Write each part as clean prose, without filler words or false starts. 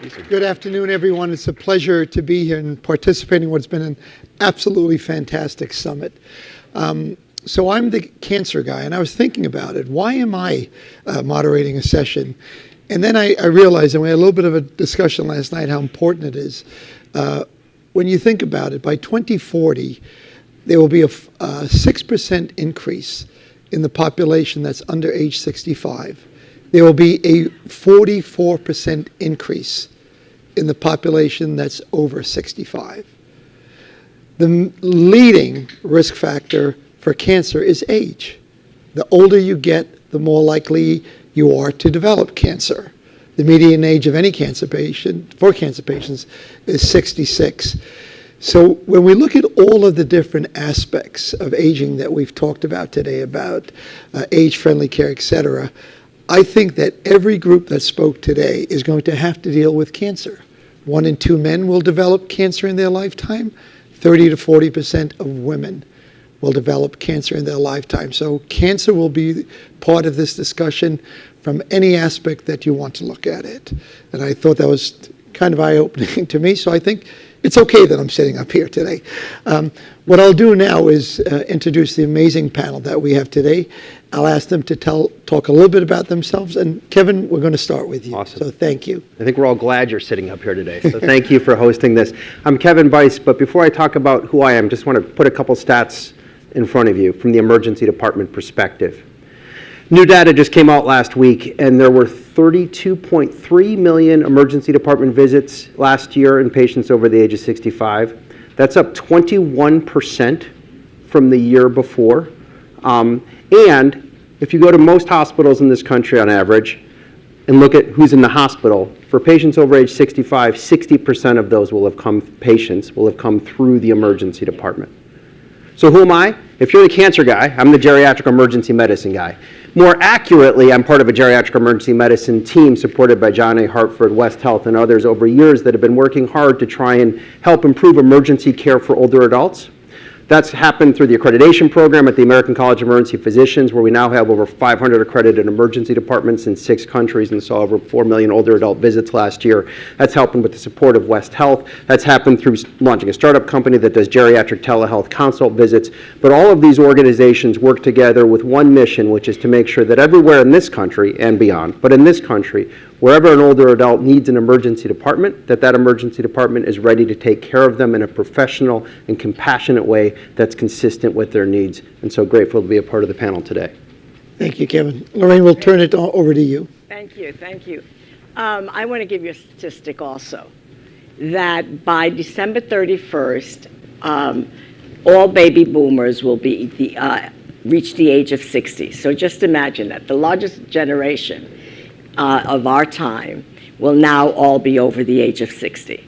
Good afternoon, everyone. It's a pleasure to be here and participating in what's been an absolutely fantastic summit. So I'm the cancer guy, and I was thinking about it. Why am I moderating a session? And then I realized, and we had a little bit of a discussion last night, how important it is. When you think about it, by 2040, there will be a 6% increase in the population that's under age 65. There will be a 44% increase in the population that's over 65. The leading risk factor for cancer is age. The older you get, the more likely you are to develop cancer. The median age of any cancer patient, for cancer patients, is 66. So when we look at all of the different aspects of aging that we've talked about today, about age-friendly care, et cetera, I think that every group that spoke today is going to have to deal with cancer. 1 in 2 men will develop cancer in their lifetime. 30 to 40% of women will develop cancer in their lifetime. So cancer will be part of this discussion from any aspect that you want to look at it. And I thought that was kind of eye-opening to me, so I think it's okay that I'm sitting up here today. What I'll do now is introduce the amazing panel that we have today. I'll ask them to talk a little bit about themselves. And Kevin, we're going to start with you. Awesome. So thank you. I think we're all glad you're sitting up here today. So thank you for hosting this. I'm Kevin Bice, but before I talk about who I am, just want to put a couple stats in front of you from the emergency department perspective. New data just came out last week, and there were 32.3 million emergency department visits last year in patients over the age of 65. That's up 21% from the year before. And if you go to most hospitals in this country on average and look at who's in the hospital, for patients over age 65, 60% of those patients will have come through the emergency department. So who am I? If you're the cancer guy, I'm the geriatric emergency medicine guy. More accurately, I'm part of a geriatric emergency medicine team supported by John A. Hartford, West Health, and others over years that have been working hard to try and help improve emergency care for older adults. That's happened through the accreditation program at the American College of Emergency Physicians, where we now have over 500 accredited emergency departments in 6 countries and saw over 4 million older adult visits last year. That's helping with the support of West Health. That's happened through launching a startup company that does geriatric telehealth consult visits. But all of these organizations work together with one mission, which is to make sure that everywhere in this country and beyond, but in this country, wherever an older adult needs an emergency department, that emergency department is ready to take care of them in a professional and compassionate way that's consistent with their needs. And so grateful to be a part of the panel today. Thank you, Kevin. Lorraine, we'll turn it over to you. Thank you, thank you. I want to give you a statistic also, that by December 31st, all baby boomers will be reach the age of 60. So just imagine that the largest generation of our time will now all be over the age of 60.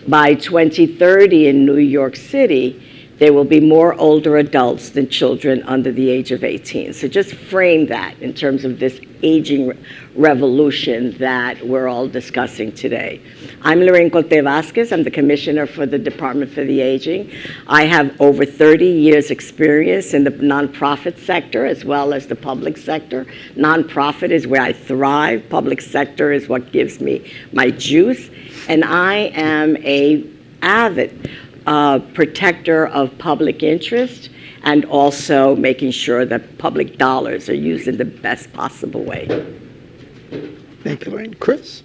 By 2030 in New York City, there will be more older adults than children under the age of 18. So just frame that in terms of this aging revolution that we're all discussing today. I'm Lorraine Cote Vasquez. I'm the Commissioner for the Department for the Aging. I have over 30 years experience in the nonprofit sector as well as the public sector. Nonprofit is where I thrive. Public sector is what gives me my juice. And I am an avid protector of public interest and also making sure that public dollars are used in the best possible way. Thank you, Lorraine. Chris?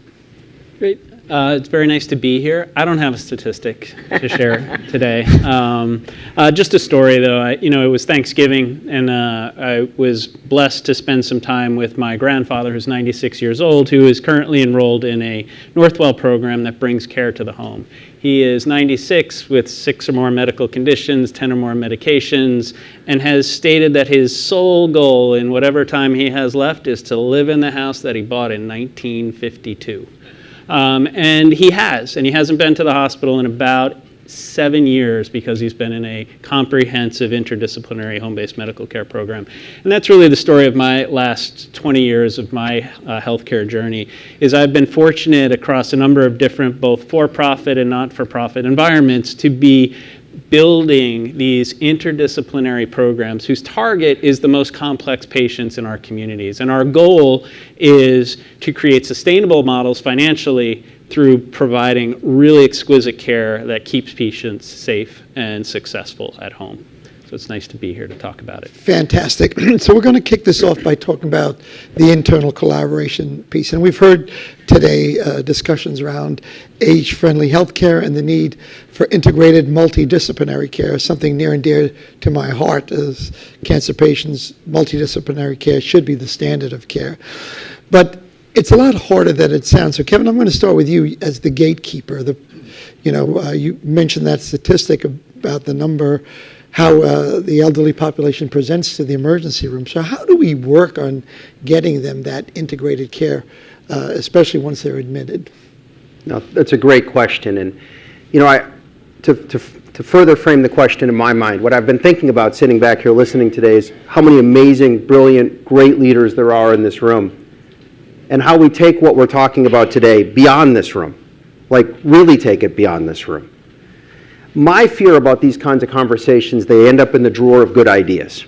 Great. It's very nice to be here. I don't have a statistic to share today. Just a story, though. It was Thanksgiving, and I was blessed to spend some time with my grandfather, who's 96 years old, who is currently enrolled in a Northwell program that brings care to the home. He is 96 with 6 or more medical conditions, 10 or more medications, and has stated that his sole goal in whatever time he has left is to live in the house that he bought in 1952. And he hasn't been to the hospital in about 7 years because he's been in a comprehensive interdisciplinary home-based medical care program. And that's really the story of my last 20 years of my healthcare journey, is I've been fortunate across a number of different both for-profit and not-for-profit environments to be building these interdisciplinary programs whose target is the most complex patients in our communities. And our goal is to create sustainable models financially through providing really exquisite care that keeps patients safe and successful at home. So it's nice to be here to talk about it. Fantastic. So we're going to kick this off by talking about the internal collaboration piece. And we've heard today discussions around age-friendly healthcare and the need for integrated multidisciplinary care, something near and dear to my heart. As cancer patients, multidisciplinary care should be the standard of care. But it's a lot harder than it sounds. So Kevin, I'm going to start with you as the gatekeeper. You mentioned that statistic about the number, how the elderly population presents to the emergency room. So how do we work on getting them that integrated care, especially once they're admitted? No, that's a great question. And, to further frame the question in my mind, what I've been thinking about sitting back here listening today is how many amazing, brilliant, great leaders there are in this room, and how we take what we're talking about today beyond this room, like really take it beyond this room. My fear about these kinds of conversations, they end up in the drawer of good ideas.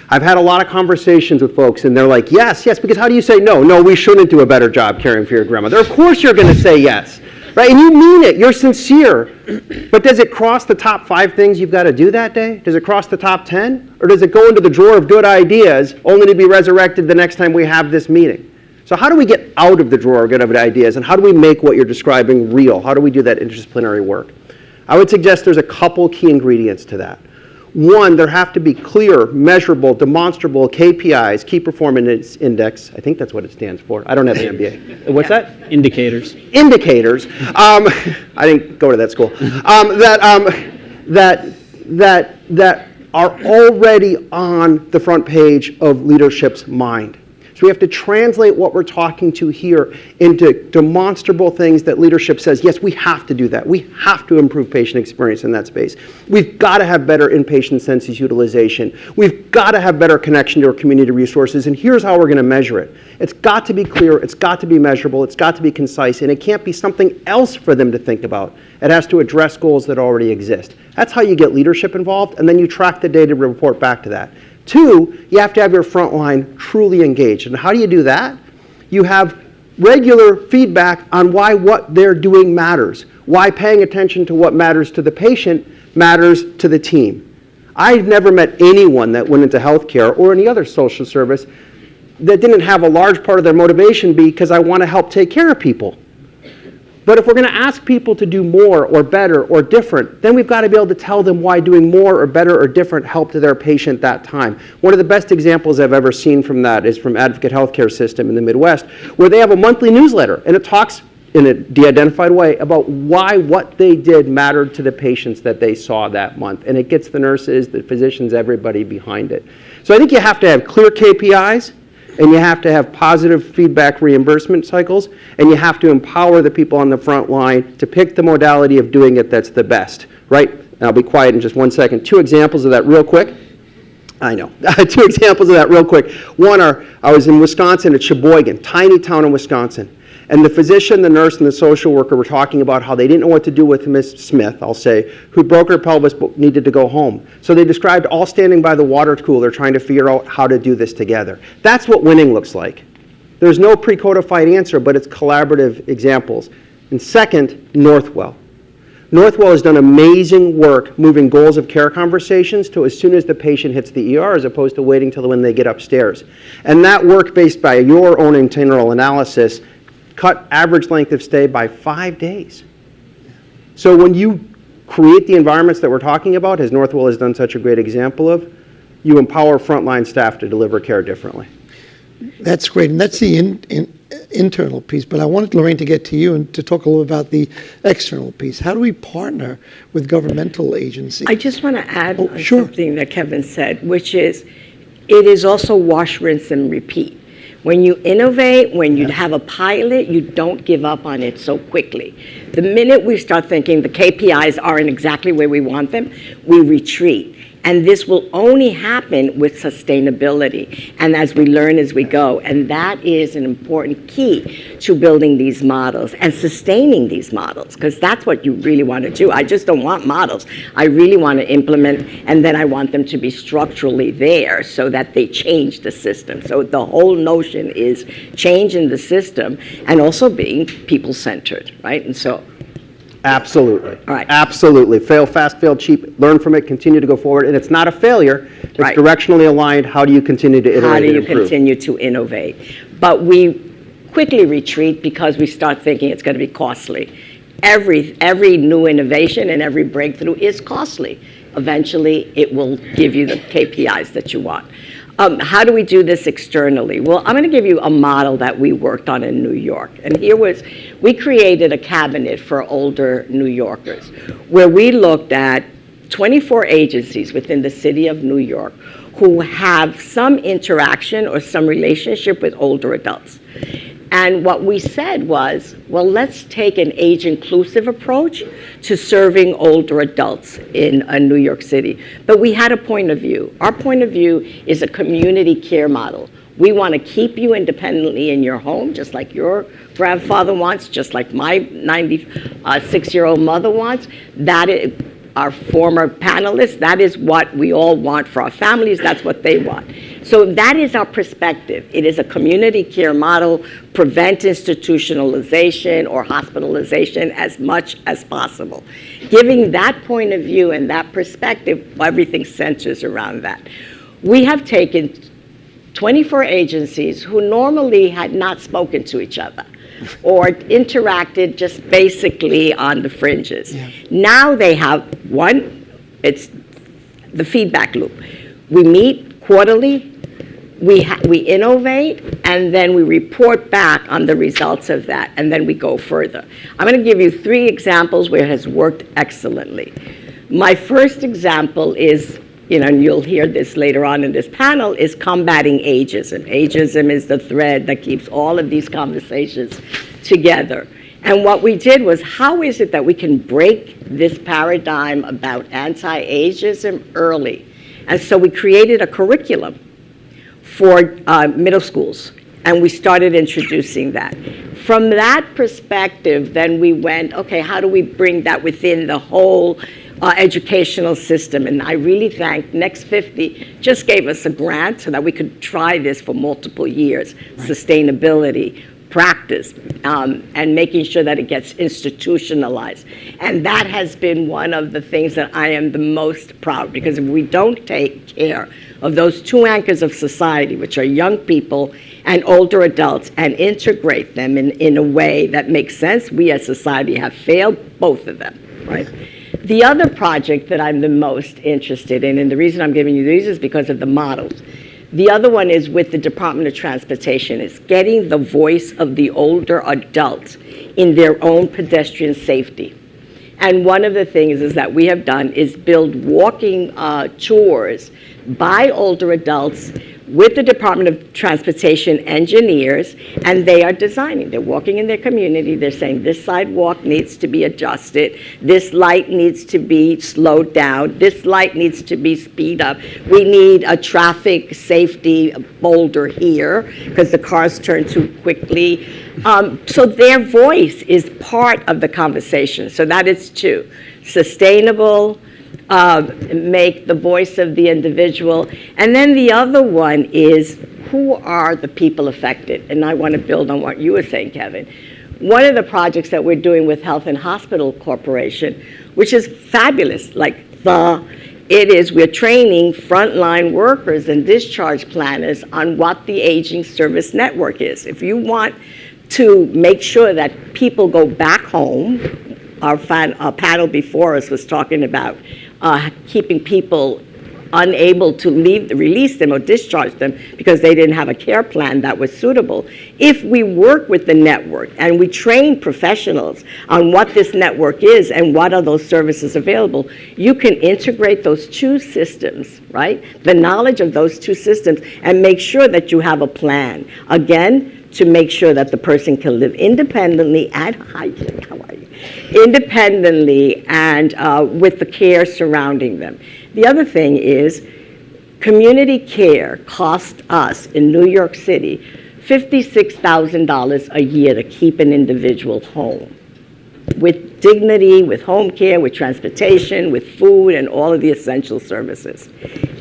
I've had a lot of conversations with folks, and they're like, yes, because how do you say no? No, we shouldn't do a better job caring for your grandmother. Of course you're going to say yes, right? And you mean it. You're sincere. But does it cross the top 5 things you've got to do that day? Does it cross the top 10? Or does it go into the drawer of good ideas only to be resurrected the next time we have this meeting? So how do we get out of the drawer of good ideas, and how do we make what you're describing real? How do we do that interdisciplinary work? I would suggest there's a couple key ingredients to that. One, there have to be clear, measurable, demonstrable KPIs, key performance index. I think that's what it stands for. I don't have an MBA. What's that? Indicators. Indicators. I didn't go to that school. That are already on the front page of leadership's mind. So we have to translate what we're talking to here into demonstrable things that leadership says, yes, we have to do that. We have to improve patient experience in that space. We've got to have better inpatient census utilization. We've got to have better connection to our community resources, and here's how we're going to measure it. It's got to be clear, it's got to be measurable, it's got to be concise, and it can't be something else for them to think about. It has to address goals that already exist. That's how you get leadership involved, and then you track the data to report back to that. 2, you have to have your front line truly engaged. And how do you do that? You have regular feedback on why what they're doing matters, why paying attention to what matters to the patient matters to the team. I've never met anyone that went into healthcare or any other social service that didn't have a large part of their motivation be because I want to help take care of people. But if we're going to ask people to do more or better or different, then we've got to be able to tell them why doing more or better or different helped their patient that time. One of the best examples I've ever seen from that is from Advocate Healthcare System in the Midwest, where they have a monthly newsletter, and it talks in a de-identified way about why what they did mattered to the patients that they saw that month. And it gets the nurses, the physicians, everybody behind it. So I think you have to have clear KPIs, and you have to have positive feedback reimbursement cycles, and you have to empower the people on the front line to pick the modality of doing it that's the best, right? And I'll be quiet in just 1 second. 2 examples of that real quick. I know. 2 examples of that real quick. One I was in Wisconsin at Sheboygan, tiny town in Wisconsin. And the physician, the nurse, and the social worker were talking about how they didn't know what to do with Miss Smith, I'll say, who broke her pelvis but needed to go home. So they described all standing by the water cooler trying to figure out how to do this together. That's what winning looks like. There's no pre-codified answer, but it's collaborative examples. And second, Northwell. Northwell has done amazing work moving goals of care conversations to as soon as the patient hits the ER as opposed to waiting till when they get upstairs. And that work, based by your own internal analysis, cut average length of stay by 5 days. So when you create the environments that we're talking about, as Northwell has done such a great example of, you empower frontline staff to deliver care differently. That's great, and that's the internal piece. But I wanted, Lorraine, to get to you and to talk a little about the external piece. How do we partner with governmental agencies? I just want to add Sure. something that Kevin said, which is it is also wash, rinse, and repeat. When you innovate, when you have a pilot, you don't give up on it so quickly. The minute we start thinking the KPIs aren't exactly where we want them, we retreat. And this will only happen with sustainability and as we learn as we go. And that is an important key to building these models and sustaining these models, because that's what you really want to do. I just don't want models. I really want to implement, and then I want them to be structurally there so that they change the system. So the whole notion is changing the system and also being people-centered, right? And so Absolutely. All right. Absolutely. Fail fast, fail cheap, learn from it, continue to go forward. And it's not a failure. It's Right. directionally aligned. How do you continue to iterate how do and you improve? continue to innovate? But we quickly retreat because we start thinking it's going to be costly. Every new innovation and every breakthrough is costly. Eventually, it will give you the KPIs that you want. How do we do this externally? Well, I'm going to give you a model that we worked on in New York. And we created a cabinet for older New Yorkers, where we looked at 24 agencies within the city of New York who have some interaction or some relationship with older adults. And what we said was, well, let's take an age-inclusive approach to serving older adults in New York City. But we had a point of view. Our point of view is a community care model. We want to keep you independently in your home, just like your grandfather wants, just like my 96-year-old mother wants. That is our former panelists. That is what we all want for our families. That's what they want. So that is our perspective. It is a community care model, prevent institutionalization or hospitalization as much as possible. Giving that point of view and that perspective, everything centers around that. We have taken 24 agencies who normally had not spoken to each other or interacted just basically on the fringes. Yeah. Now they have it's the feedback loop. We meet quarterly, we innovate, and then we report back on the results of that, and then we go further. I'm going to give you 3 examples where it has worked excellently. My first example is, and you'll hear this later on in this panel, is combating ageism. Ageism is the thread that keeps all of these conversations together. And what we did was, how is it that we can break this paradigm about anti-ageism early? And so we created a curriculum for middle schools, and we started introducing that. From that perspective, then we went, okay, how do we bring that within the whole educational system? And I really thank Next 50 just gave us a grant so that we could try this for multiple years. Right. Sustainability, practice, and making sure that it gets institutionalized. And that has been one of the things that I am the most proud, because if we don't take care of those 2 anchors of society, which are young people and older adults, and integrate them in a way that makes sense, we as society have failed both of them, right? The other project that I'm the most interested in, and the reason I'm giving you these is because of the models. The other one is with the Department of Transportation, is getting the voice of the older adults in their own pedestrian safety. And one of the things is that we have done is build walking tours by older adults with the Department of Transportation engineers, and they are designing. They're walking in their community. They're saying this sidewalk needs to be adjusted. This light needs to be slowed down. This light needs to be speed up. We need a traffic safety boulder here because the cars turn too quickly. So their voice is part of the conversation. So that is 2. Sustainable, make the voice of the individual. And then the other one is, who are the people affected? And I want to build on what you were saying, Kevin. One of the projects that we're doing with Health and Hospital Corporation, which is fabulous, we're training frontline workers and discharge planners on what the aging service network is. If you want to make sure that people go back home, our panel before us was talking about keeping people unable to release them or discharge them because they didn't have a care plan that was suitable. If we work with the network and we train professionals on what this network is and what are those services available, you can integrate those 2 systems, right? The knowledge of those 2 systems, and make sure that you have a plan. Again, to make sure that the person can live independently independently and with the care surrounding them. The other thing is community care cost us in New York City $56,000 a year to keep an individual home, with dignity, with home care, with transportation, with food, and all of the essential services.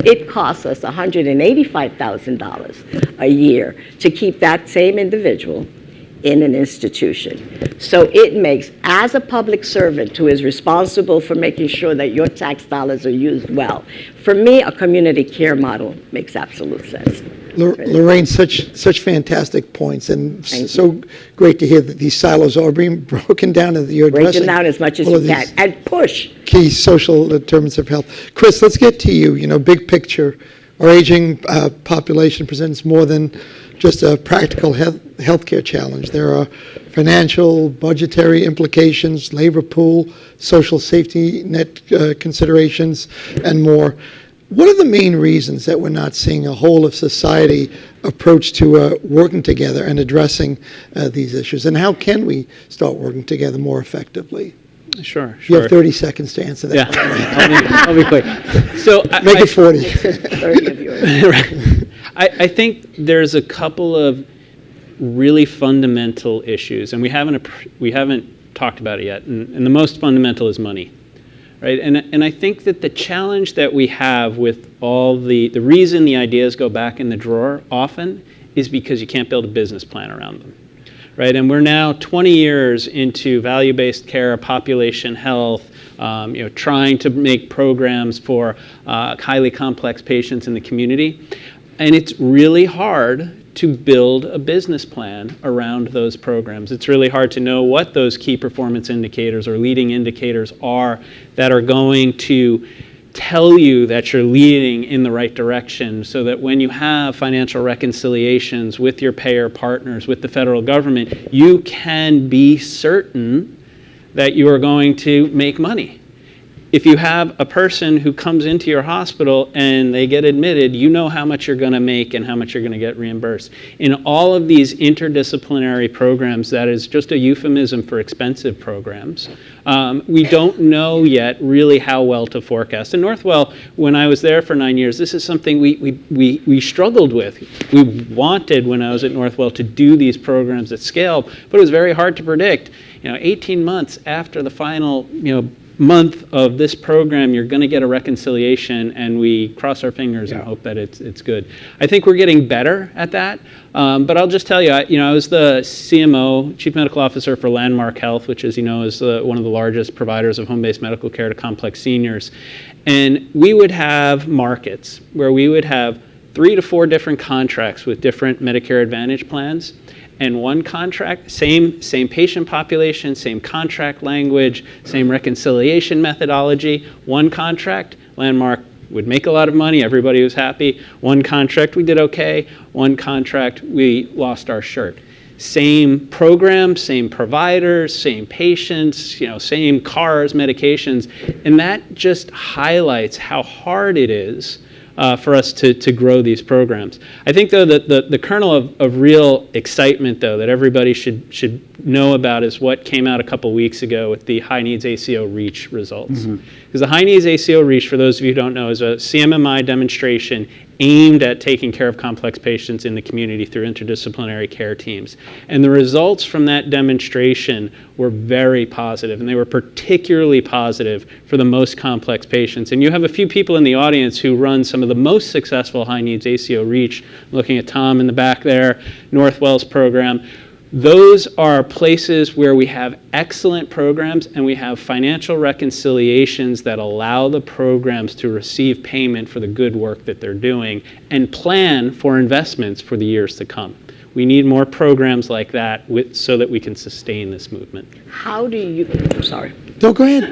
It costs us $185,000 a year to keep that same individual in an institution. So it makes, as a public servant who is responsible for making sure that your tax dollars are used well, for me, a community care model makes absolute sense. Lorraine, such fantastic points, and so great to hear that these silos are being broken down and that you're Break addressing them down as much as all you of can, these and push. key social determinants of health. Chris, let's get to you. You know, big picture, our aging population presents more than just a practical healthcare challenge. There are financial, budgetary implications, labor pool, social safety net considerations, and more. What are the main reasons that we're not seeing a whole of society approach to working together and addressing these issues? And how can we start working together more effectively? Sure. You have 30 seconds to answer that. Yeah, I'll be quick. So Make it 40. 30 of yours. Right. I think there's a couple of really fundamental issues, and we haven't talked about it yet. And the most fundamental is money. Right? And I think that the challenge that we have with all the reason the ideas go back in the drawer often is because you can't build a business plan around them. Right? And we're now 20 years into value-based care, population health, trying to make programs for highly complex patients in the community. And it's really hard to build a business plan around those programs. It's really hard to know what those key performance indicators or leading indicators are that are going to tell you that you're leading in the right direction, so that when you have financial reconciliations with your payer partners, with the federal government, you can be certain that you are going to make money. If you have a person who comes into your hospital and they get admitted, you know how much you're going to make and how much you're going to get reimbursed. In all of these interdisciplinary programs, that is just a euphemism for expensive programs. We don't know yet really how well to forecast. And Northwell, when I was there for 9 years, this is something we struggled with. We wanted, when I was at Northwell, to do these programs at scale, but it was very hard to predict. 18 months after the final, month of this program, you're going to get a reconciliation, and we cross our fingers and hope that it's good. I think we're getting better at that, but I'll just tell you, I was the CMO, Chief Medical Officer for Landmark Health, which, as you know, is one of the largest providers of home-based medical care to complex seniors. And we would have markets where we would have 3 to 4 different contracts with different Medicare Advantage plans. And one contract, same patient population, same contract language, same reconciliation methodology. One contract, Landmark would make a lot of money, everybody was happy. One contract, we did okay. One contract, we lost our shirt. Same program, same providers, same patients, same cars, medications. And that just highlights how hard it is for us to grow these programs. I think, though, that the kernel of real excitement, though, that everybody should know about is what came out a couple weeks ago with the High Needs ACO REACH results. Because the High Needs ACO REACH, for those of you who don't know, is a CMMI demonstration aimed at taking care of complex patients in the community through interdisciplinary care teams. And the results from that demonstration were very positive, and they were particularly positive for the most complex patients. And you have a few people in the audience who run some of the most successful High Needs ACO REACH, looking at Tom in the back there, Northwell's program. Those are places where we have excellent programs, and we have financial reconciliations that allow the programs to receive payment for the good work that they're doing and plan for investments for the years to come. We need more programs like that so that we can sustain this movement. How do you, sorry. No, go ahead.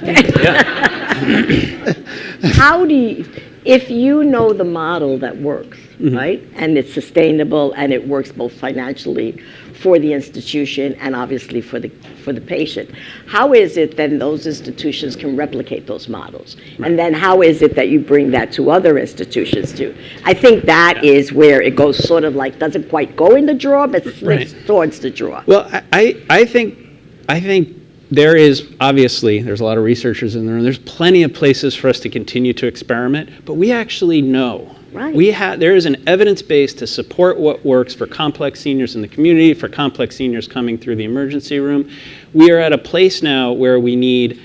How do you, if you know the model that works, right, and it's sustainable and it works both financially for the institution and obviously for the patient, how is it then those institutions can replicate those models? Right. And then how is it that you bring that to other institutions too? I think that is where it goes sort of like, doesn't quite go in the drawer, but slips towards the drawer. Well, I think there is, obviously, there's a lot of researchers in there, and there's plenty of places for us to continue to experiment, but we actually know. Right. There is an evidence base to support what works for complex seniors in the community, for complex seniors coming through the emergency room. We are at a place now where we need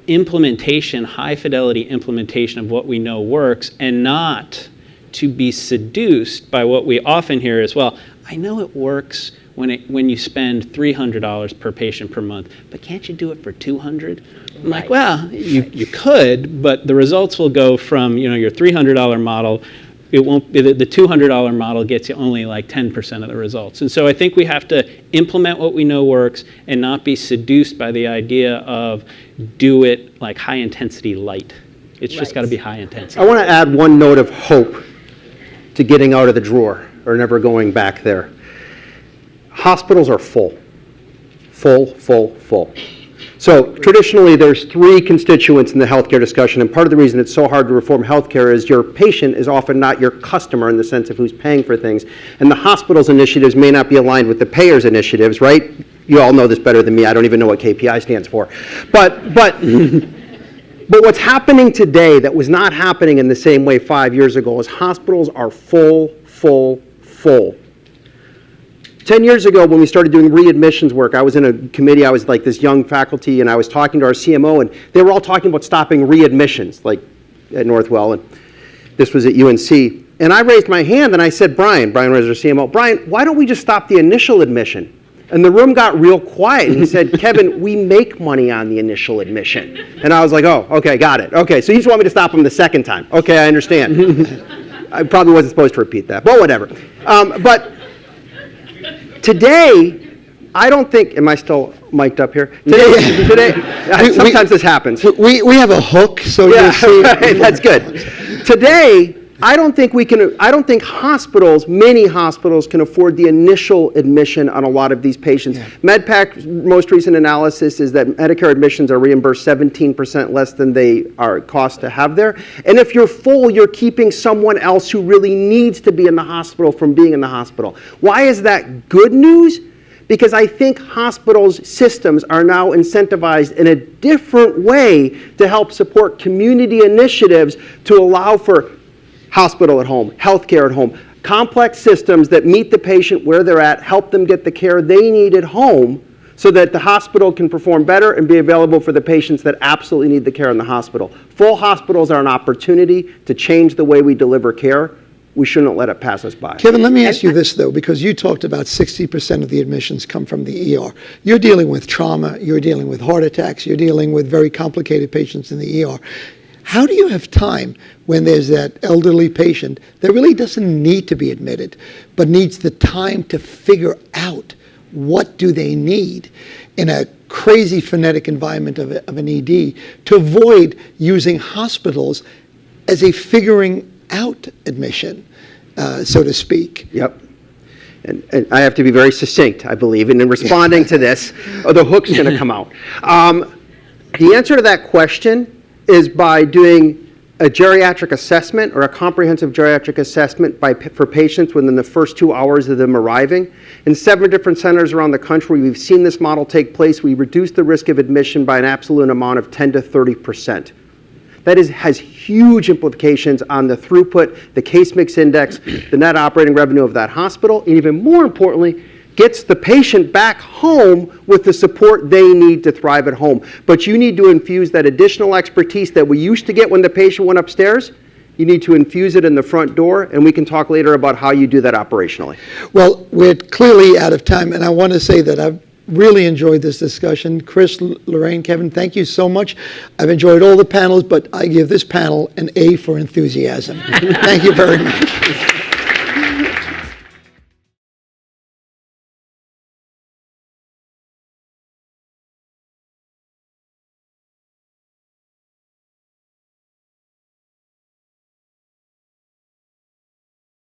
implementation, high fidelity implementation of what we know works, and not to be seduced by what we often hear as, well, I know it works when you spend $300 per patient per month, but can't you do it for $200? I'm like, well, you could, but the results will go from your $300 model. It won't be the $200 model gets you only like 10% of the results. And so I think we have to implement what we know works and not be seduced by the idea of do it like high intensity light. It's just got to be high intensity. I want to add one note of hope to getting out of the drawer or never going back there. Hospitals are full. So traditionally, there's three constituents in the healthcare discussion, and part of the reason it's so hard to reform healthcare is your patient is often not your customer in the sense of who's paying for things, and the hospital's initiatives may not be aligned with the payer's initiatives, right? You all know this better than me. I don't even know what KPI stands for. But what's happening today that was not happening in the same way 5 years ago is hospitals are full. 10 years ago, when we started doing readmissions work, I was in a committee, I was like this young faculty, and I was talking to our CMO, and they were all talking about stopping readmissions, like at Northwell, and this was at UNC. And I raised my hand, and I said, Brian was our CMO, Brian, why don't we just stop the initial admission? And the room got real quiet, and he said, Kevin, we make money on the initial admission. And I was like, oh, okay, got it. Okay, so you just want me to stop him the second time. Okay, I understand. I probably wasn't supposed to repeat that, but whatever. But today, I don't think, am I still mic'd up here? Today, sometimes this happens. We have a hook, so Yeah, you'll see. right, that's good. Today, I don't think many hospitals can afford the initial admission on a lot of these patients. Yeah. MedPAC's most recent analysis is that Medicare admissions are reimbursed 17% less than they are cost to have there. And if you're full, you're keeping someone else who really needs to be in the hospital from being in the hospital. Why is that good news? Because I think hospitals' systems are now incentivized in a different way to help support community initiatives to allow for hospital at home, healthcare at home, complex systems that meet the patient where they're at, help them get the care they need at home so that the hospital can perform better and be available for the patients that absolutely need the care in the hospital. Full hospitals are an opportunity to change the way we deliver care. We shouldn't let it pass us by. Kevin, let me ask you this, though, because you talked about 60% of the admissions come from the ER. You're dealing with trauma, you're dealing with heart attacks, you're dealing with very complicated patients in the ER. How do you have time when there's that elderly patient that really doesn't need to be admitted, but needs the time to figure out what do they need in a crazy frenetic environment of an ED to avoid using hospitals as a figuring out admission, so to speak? Yep. And I have to be very succinct, I believe, and in responding to this, or the hook's going to come out. The answer to that question is by doing a geriatric assessment or a comprehensive geriatric assessment for patients within the first 2 hours of them arriving. In 7 different centers around the country, we've seen this model take place. We reduced the risk of admission by an absolute amount of 10 to 30%. That has huge implications on the throughput, the case mix index, the net operating revenue of that hospital, and even more importantly, gets the patient back home with the support they need to thrive at home. But you need to infuse that additional expertise that we used to get when the patient went upstairs. You need to infuse it in the front door, and we can talk later about how you do that operationally. Well, we're clearly out of time, and I want to say that I've really enjoyed this discussion. Chris, Lorraine, Kevin, thank you so much. I've enjoyed all the panels, but I give this panel an A for enthusiasm. Thank you very much.